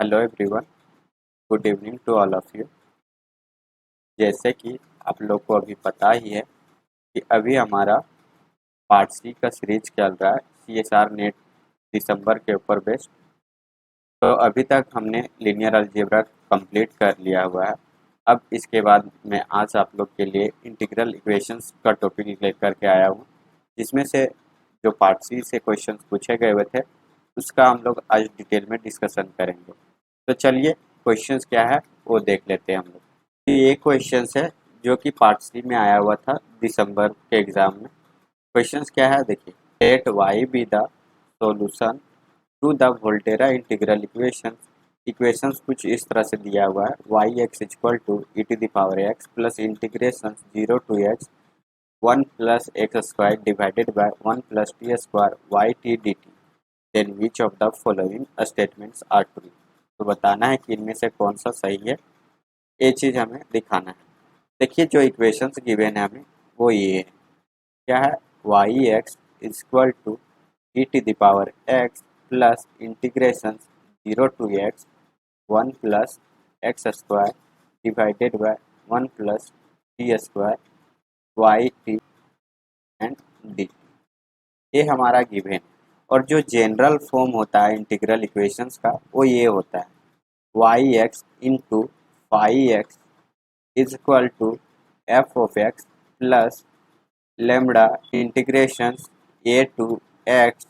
Hello everyone, good evening to all of you. जैसे कि आप लोग को अभी पता ही है कि अभी हमारा पार्ट सी का सीरीज चल रहा है CSR नेट दिसंबर के ऊपर बेस्ड। तो अभी तक हमने लीनियर अलजेब्रा कंप्लीट कर लिया हुआ है। अब इसके बाद मैं आज आप लोग के लिए इंटीग्रल इक्वेशंस का टॉपिक लेकर के आया हूँ, जिसमें से जो पार्ट सी से क्वेश्चंस पूछे गए हुए थे उसका हम लोग आज डिटेल में डिस्कशन करेंगे। तो चलिए क्वेश्चंस क्या है वो देख लेते हैं हम लोग। तो ये क्वेश्चंस है जो कि पार्ट सी में आया हुआ था दिसंबर के एग्जाम में। क्वेश्चंस क्या है देखिए, let y be the solution to the Volterra integral equations कुछ इस तरह से दिया हुआ है। Y x equal to e to the power x plus integration 0 to x 1 plus x square divided by 1 plus t square y t d t, then which of the following statements are true. तो बताना है कि इनमें से कौन सा सही है, ये चीज़ हमें दिखाना है। देखिए जो इक्वेशंस गिवन है हमें वो ये है, क्या है, y x equal to e to the power x plus integration 0 to x 1 plus x square divided by 1 plus t square y t and d, ये हमारा गिवन है। और जो जनरल फॉर्म होता है इंटीग्रल इक्वेशंस का वो ये होता है, y x into phi x is equal to f of x plus lambda integration a to x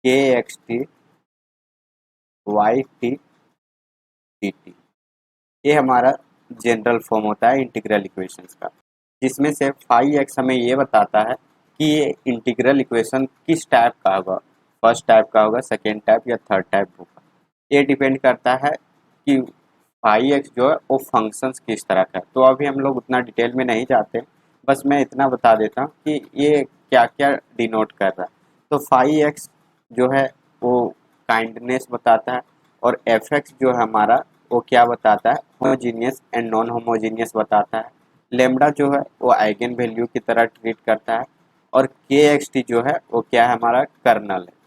K x t y t d t, ये हमारा जनरल फॉर्म होता है इंटीग्रल इक्वेशंस का, जिसमें से फाई एक्स हमें ये बताता है कि ये इंटीग्रल इक्वेशन किस टाइप का होगा, फर्स्ट टाइप का होगा, सेकेंड टाइप या थर्ड टाइप होगा। ये डिपेंड करता है कि फाई एक्स जो है वो फंक्शंस किस तरह का है। तो अभी हम लोग उतना डिटेल में नहीं जाते, बस मैं इतना बता देता हूँ कि ये क्या क्या डिनोट कर रहा है। तो फाई एक्स जो है वो काइंडनेस बताता है, और एफ एक्स जो है हमारा वो क्या बताता है, होमोजीनियस एंड नॉन होमोजीनियस बताता है। लेमडा जो है वो आइगन वैल्यू की तरह ट्रीट करता है, और के एक्स टी जो है वो क्या है, हमारा कर्नल है।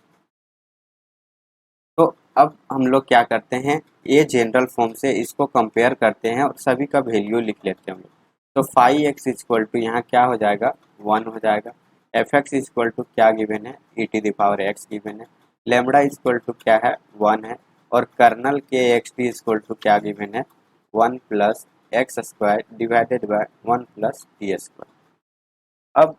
तो अब हम लोग क्या करते हैं, ये जनरल फॉर्म से इसको कंपेयर करते हैं और सभी का वैल्यू लिख लेते हैं हम लोग। तो फाई एक्स इक्वल टू यहाँ क्या हो जाएगा, 1 हो जाएगा। एफ एक्स इक्वल टू क्या गिवन है, ई to the power x given है। लेमडा इक्वल टू क्या है, 1 है। और colonel K x T equal to क्या गिवन है, 1 plus x square divided by 1 plus t square. अब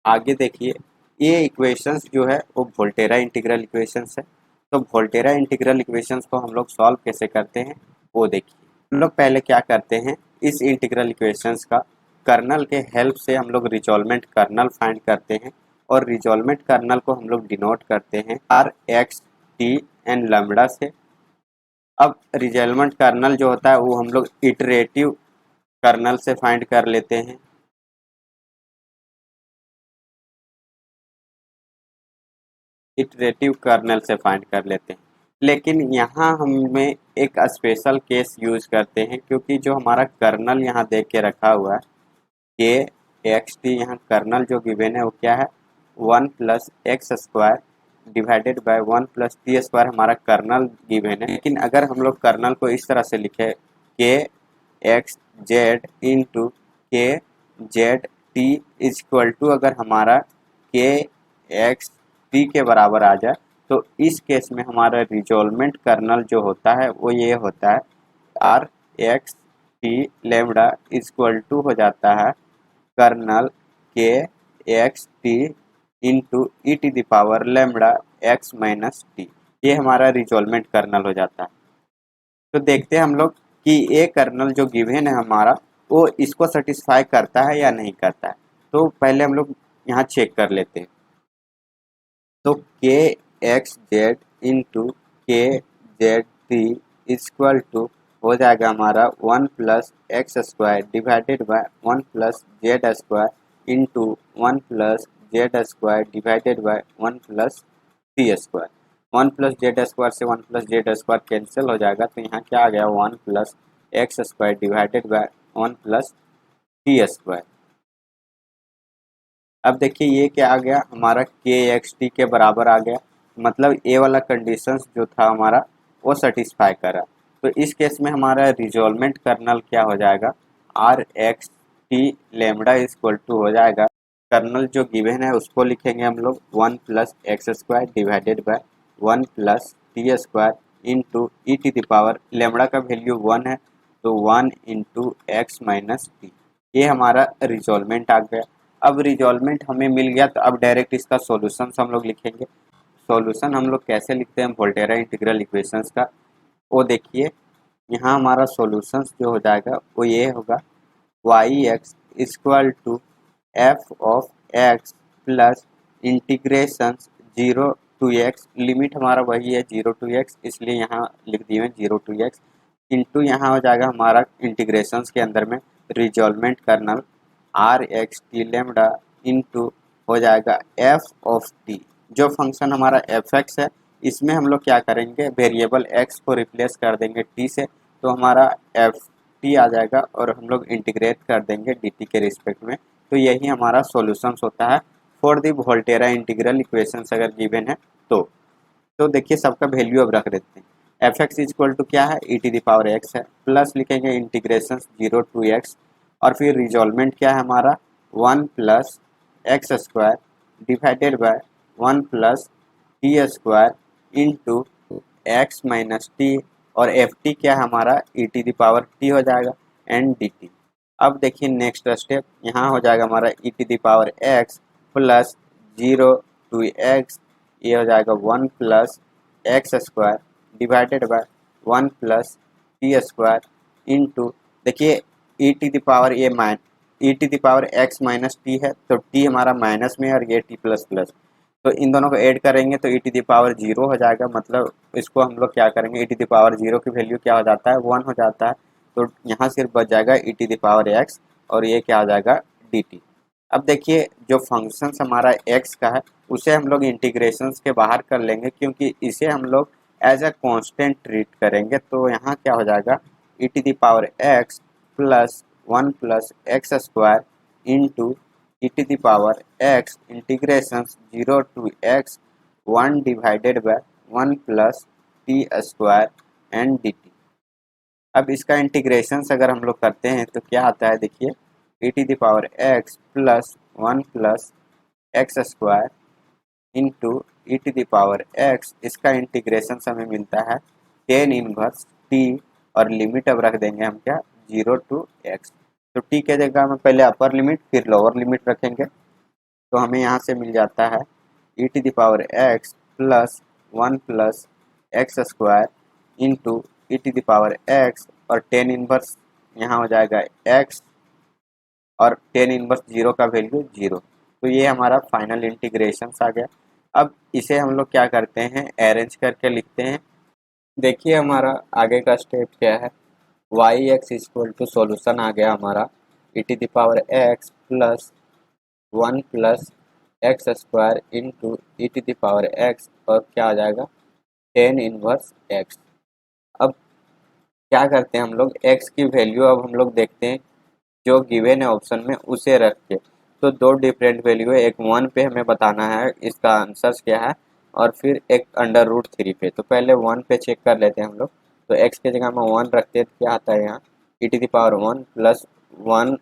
आगे देखिए, ये इक्वेशंस जो है वो वोल्टेरा इंटीग्रल इक्वेशंस है। तो वोल्टेरा इंटीग्रल इक्वेशंस को हम लोग सॉल्व कैसे करते हैं वो देखिए। हम लोग पहले क्या करते हैं, इस इंटीग्रल इक्वेशंस का कर्नल के हेल्प से हम लोग रिजॉल्वमेंट कर्नल फाइंड करते हैं, और रिजॉल्वमेंट कर्नल को हम लोग डिनोट करते हैं R x t and lambda से। अब रिजॉल्वमेंट कर्नल जो होता है वो हम लोग इटरेटिव कर्नल से फाइंड कर लेते हैं। इटरेटिव कर्नल से फाइंड कर लेते हैं, लेकिन यहाँ हमें एक स्पेशल केस यूज करते हैं, क्योंकि जो हमारा कर्नल यहाँ देख के रखा हुआ है के एक्स टी, यहाँ कर्नल जो गिवन है वो क्या है, 1 plus x square divided by 1 plus t square हमारा कर्नल गिवन है। लेकिन अगर हम लोग कर्नल को इस तरह से लिखे, K x z into K z t is equal to, अगर हमारा के एक्स टी के बराबर आ जाए, तो इस केस में हमारा रिजॉल्वमेंट कर्नल जो होता है वो ये होता है, R x t lambda equal to हो जाता है kernel K x t into e to the power lambda x minus t, ये हमारा रिजॉल्वमेंट कर्नल हो जाता है। तो देखते हैं हम लोग कि ये कर्नल जो गिवन है हमारा वो इसको सेटिस्फाई करता है या नहीं करता है। तो पहले हम लोग यहाँ चेक कर लेते हैं। तो के x z into K z T equal to हो जाएगा हमारा 1 plus x square divided by 1 plus Z square into 1 plus Z square divided by 1 plus t square. 1 plus Z square से 1 प्लस जेड स्क्वायर कैंसिल हो जाएगा, तो यहाँ क्या आ गया, 1 plus x square divided by 1 plus t square. अब देखिए ये क्या आ गया, हमारा के एक्स टी के बराबर आ गया। मतलब ए वाला कंडीशंस जो था हमारा वो सेटिस्फाई कर रहा है। तो इस केस में हमारा रिजॉल्वमेंट कर्नल क्या हो जाएगा, R x t lambda equal to हो जाएगा, कर्नल जो गिवन है उसको लिखेंगे हम लोग 1 plus x square divided by 1 plus t square into e to the power, lambda का वैल्यू 1 है तो 1 इंटू एक्स माइनस टी। ये हमारा रिजॉल्वमेंट आ गया। अब रिजॉल्वमेंट हमें मिल गया तो अब डायरेक्ट इसका सॉल्यूशंस हम लोग लिखेंगे। सॉल्यूशन हम लोग कैसे लिखते हैं वोल्टेरा इंटीग्रल इक्वेशंस का, वो देखिए यहाँ हमारा सॉल्यूशंस जो हो जाएगा वो ये होगा, y x equal to f of x plus integration 0 to x, limit हमारा वही है 0 टू एक्स इसलिए यहाँ लिख दिए 0 टू एक्स, इंटू यहाँ हो जाएगा हमारा इंटीग्रेशंस के अंदर में resolvent kernel R x t lambda into हो जाएगा एफ ऑफ टी। जो फंक्शन हमारा एफ एक्स है इसमें हम लोग क्या करेंगे, वेरिएबल एक्स को रिप्लेस कर देंगे टी से, तो हमारा एफ टी आ जाएगा और हम लोग इंटीग्रेट कर देंगे डी टी के रिस्पेक्ट में। तो यही हमारा सॉल्यूशंस होता है for the Volterra integral equations अगर गिवन है तो देखिए सबका वैल्यू अब रख देते हैं। एफ एक्स इक्वल टू क्या है, ई टी दी पावर एक्स है, प्लस लिखेंगे इंटीग्रेशन 0 टू एक्स, और फिर रिजॉल्वमेंट क्या है हमारा 1 plus x square divided by 1 plus t square into x minus T, और एफ टी क्या है हमारा e to the power T हो जाएगा एंड डी टी। अब देखिए नेक्स्ट स्टेप यहाँ हो जाएगा हमारा e to the power x plus 0 to x, ये हो जाएगा 1 plus x square divided by 1 plus t square into, देखिए e to the power e to the power x minus t है तो टी हमारा माइनस में है और ये टी प्लस प्लस, तो इन दोनों को ऐड करेंगे तो ई टी दी पावर 0 हो जाएगा, मतलब इसको हम लोग क्या करेंगे, ई टी दी पावर 0 की वैल्यू क्या हो जाता है 1 हो जाता है, तो यहाँ सिर्फ बच जाएगा e to the power x और ये क्या आ जाएगा डी टी। अब देखिए जो फंक्शंस हमारा एक्स का है उसे हम लोग इंटीग्रेशंस के बाहर कर लेंगे क्योंकि इसे हम लोग एज अ कांस्टेंट ट्रीट करेंगे, तो यहाँ क्या हो जाएगा e to the power x plus 1 plus x square into e to the power x integration 0 to x 1 divided by 1 plus t square and d t. अब इसका इंटीग्रेशंस अगर हम लोग करते हैं तो क्या आता है, देखिए e to the power x plus 1 plus x square into e to the power x, इसका इंटीग्रेशन हमें मिलता है 10 इनवर्स टी, और लिमिट अब रख देंगे हम क्या 0 टू एक्स, तो टी के जगह में पहले अपर लिमिट फिर लोअर लिमिट रखेंगे, तो हमें यहाँ से मिल जाता है ई to the power x plus 1 plus x square into e to the power x, और 10 इनवर्स यहाँ हो जाएगा एक्स और 10 इनवर्स 0 का वैल्यू 0, तो ये हमारा फाइनल इंटीग्रेशन आ गया। अब इसे हम लोग क्या करते हैं, अरेंज करके लिखते हैं। देखिए हमारा आगे का स्टेप क्या है, y x equal to solution आ गया हमारा e to the power x plus 1 plus x square into e to the power x, और क्या आ जाएगा 10 इनवर्स एक्स। अब क्या करते हैं हम लोग, एक्स की वैल्यू अब हम लोग देखते हैं जो गिवन है ऑप्शन में उसे रख के, तो दो डिफरेंट वैल्यू है, एक 1 पे हमें बताना है इसका आंसर क्या है और फिर एक √3 पे, तो पहले 1 पे चेक कर लेते हैं हम लोग, तो x के जगह में 1 रखते हैं तो क्या आता है यहाँ ई to the power 1 plus 1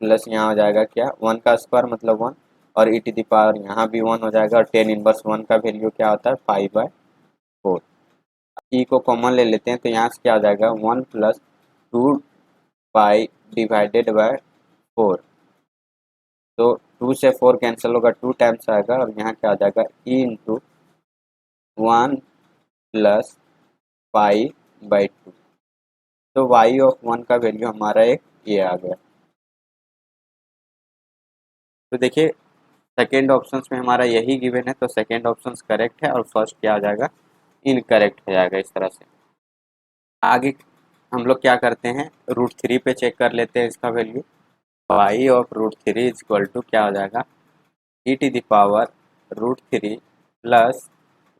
plus यहाँ हो जाएगा क्या 1 का स्क्वायर मतलब 1, और ई टी दी पावर यहाँ भी 1 हो जाएगा, और 10 इनवर्स 1 का वैल्यू क्या होता है 5/4। ई को कॉमन ले लेते हैं तो यहाँ से क्या हो जाएगा 1 प्लस 2 पाई डिवाइडेड बाय 4, तो 2 से 4 कैंसिल होगा 2 टाइम्स आएगा, और यहाँ क्या आ जाएगा ई इंटू 1 प्लस पाई/2, तो वाई ऑफ 1 का वैल्यू हमारा एक ये आ गया। तो देखिए सेकेंड ऑप्शन में हमारा यही गिवन है, तो सेकेंड ऑप्शन करेक्ट है और फर्स्ट क्या आ जाएगा इनकरेक्ट हो जाएगा। इस तरह से आगे हम लोग क्या करते हैं, √3 पे चेक कर लेते हैं इसका value, y of √3 equal to क्या हो जाएगा e to the power √3 plus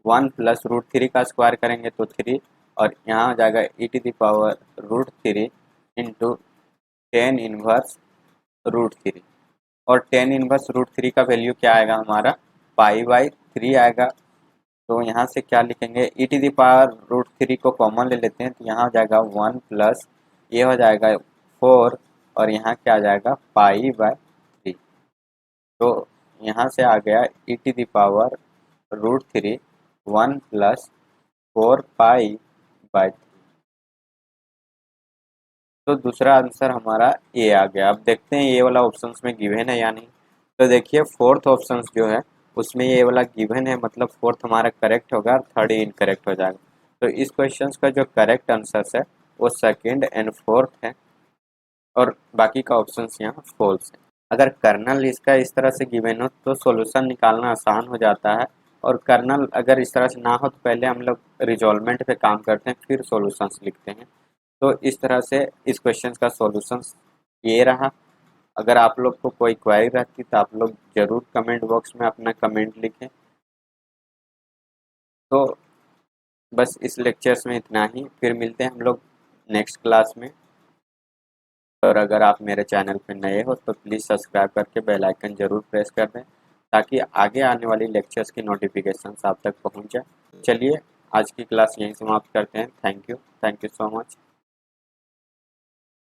1 plus √3 का स्क्वायर करेंगे तो 3, और यहाँ हो जाएगा e to the power √3 into 10 inverse √3, और 10 इनवर्स √3 का वैल्यू क्या आएगा हमारा π/3 आएगा, तो यहाँ से क्या लिखेंगे, e to the power root three को कॉमन ले लेते हैं, तो यहाँ हो जाएगा 1 प्लस ये हो जाएगा 4 और यहाँ क्या आ जाएगा पाई बाय 3। तो यहाँ से आ गया e to the power root three 1 plus 4 pi by 3। तो दूसरा आंसर हमारा ए आ गया। अब देखते हैं ये वाला ऑप्शंस में गिवन है या नहीं। तो देखिए फोर्थ ऑप्शंस जो है उसमें ये वाला गिवन है, मतलब फोर्थ हमारा करेक्ट होगा और थर्ड इनकरेक्ट हो जाएगा। तो इस क्वेश्चंस का जो करेक्ट आंसर है वो सेकंड एंड फोर्थ है और बाकी का ऑप्शंस यहाँ फॉल्स है। अगर कर्नल इसका इस तरह से गिवन हो तो सॉल्यूशन निकालना आसान हो जाता है, और कर्नल अगर इस तरह से ना हो तो पहले हम लोग रिजॉल्वमेंट पे काम करते हैं फिर सॉल्यूशंस लिखते हैं। तो इस तरह से इस क्वेश्चन का सॉल्यूशन ये रहा। अगर आप लोग को कोई क्वेरी रहती तो आप लोग ज़रूर कमेंट बॉक्स में अपना कमेंट लिखें। तो बस इस लेक्चर्स में इतना ही, फिर मिलते हैं हम लोग नेक्स्ट क्लास में। और अगर आप मेरे चैनल पर नए हो तो प्लीज़ सब्सक्राइब करके बेल आइकन ज़रूर प्रेस कर दें ताकि आगे आने वाली लेक्चर्स की नोटिफिकेशन आप तक पहुंच जाए। चलिए आज की क्लास यहीं समाप्त करते हैं। Thank you so much.